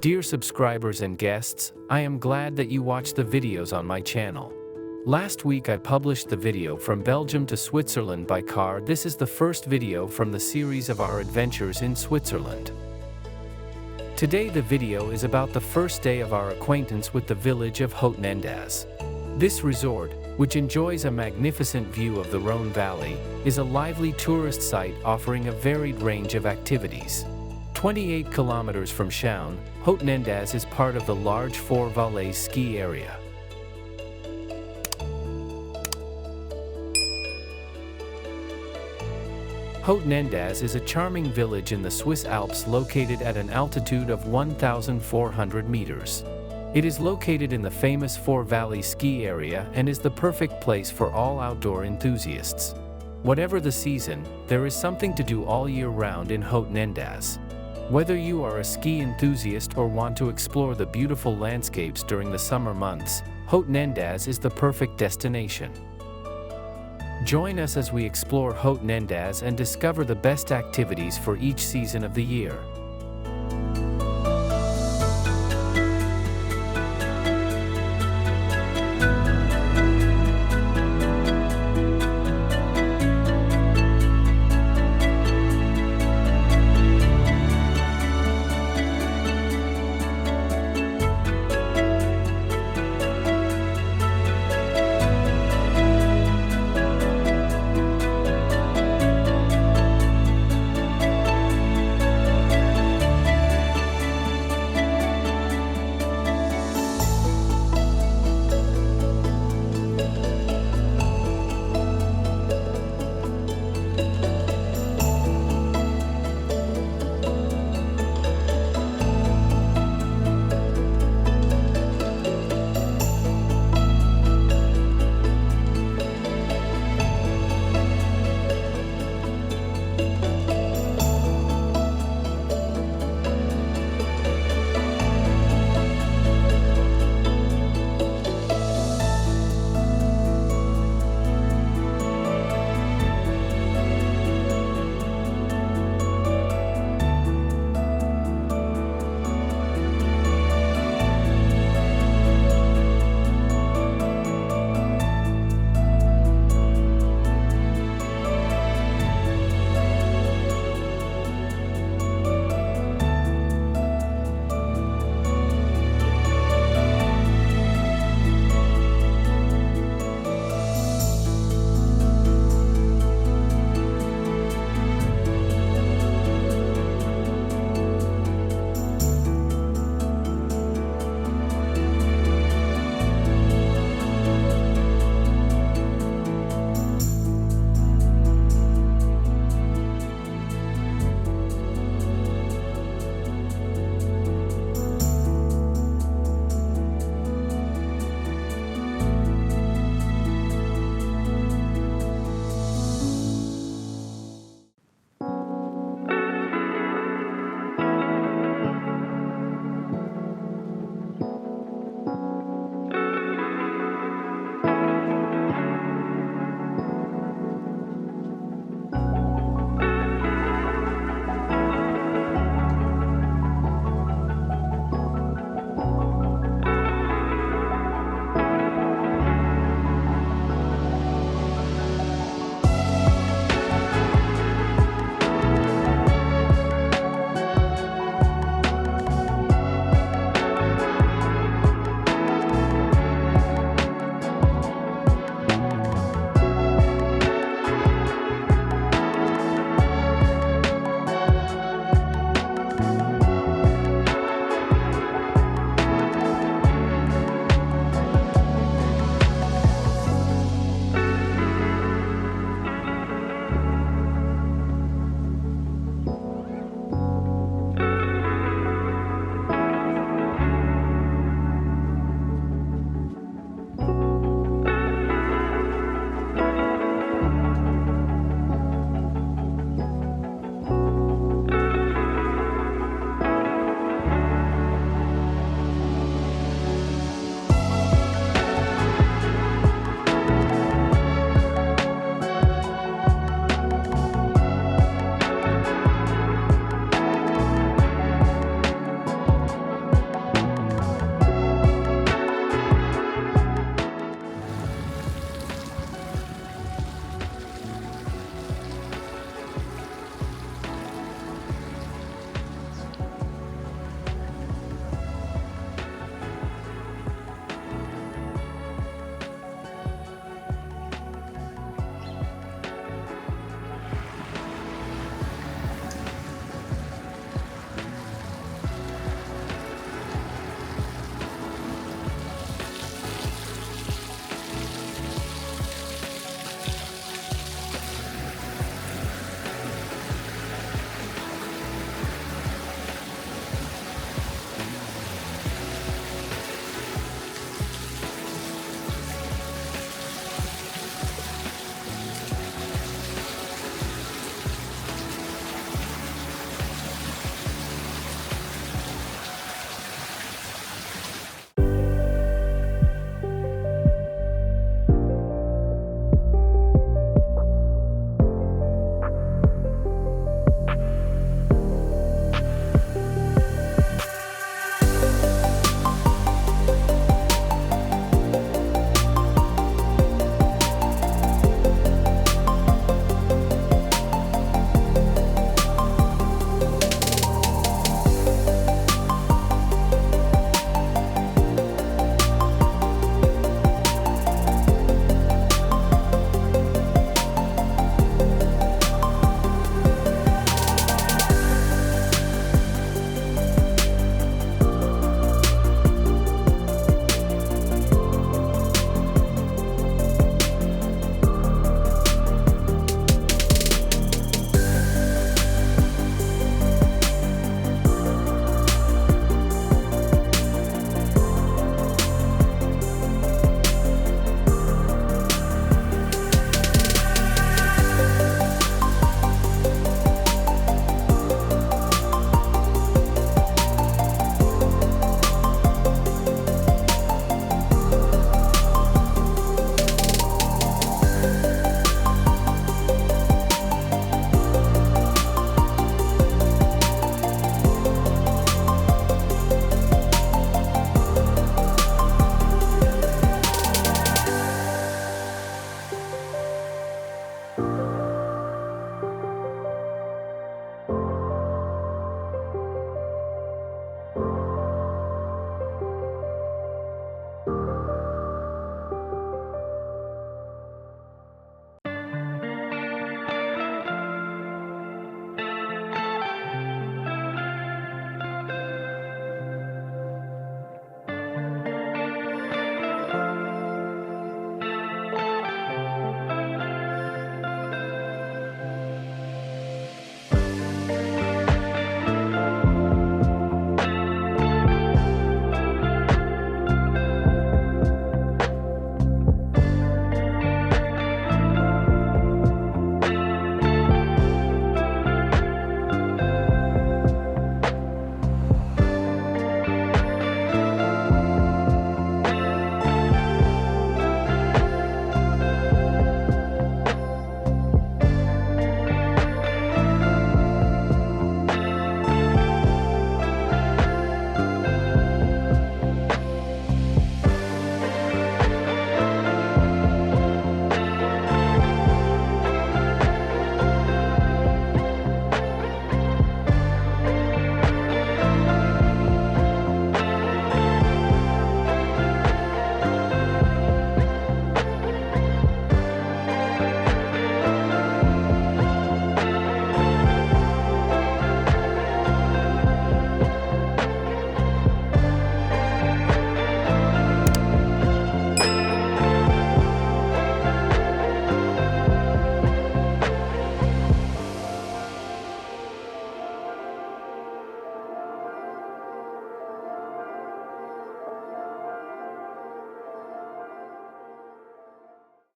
Dear subscribers and guests, I am glad that you watch the videos on my channel. Last week I published the video from Belgium to Switzerland by car. This is the first video from the series of our adventures in Switzerland. Today the video is about the first day of our acquaintance with the village of Haute-Nendaz. This resort, which enjoys a magnificent view of the Rhône Valley, is a lively tourist site offering a varied range of activities. 28 kilometers from Sion, Haute-Nendaz is part of the large Vallées ski area. Haute-Nendaz is a charming village in the Swiss Alps located at an altitude of 1,400 meters. It is located in the famous Vallées ski area and is the perfect place for all outdoor enthusiasts. Whatever the season, there is something to do all year round in Haute-Nendaz. Whether you are a ski enthusiast or want to explore the beautiful landscapes during the summer months, Haute-Nendaz is the perfect destination. Join us as we explore Haute-Nendaz and discover the best activities for each season of the year.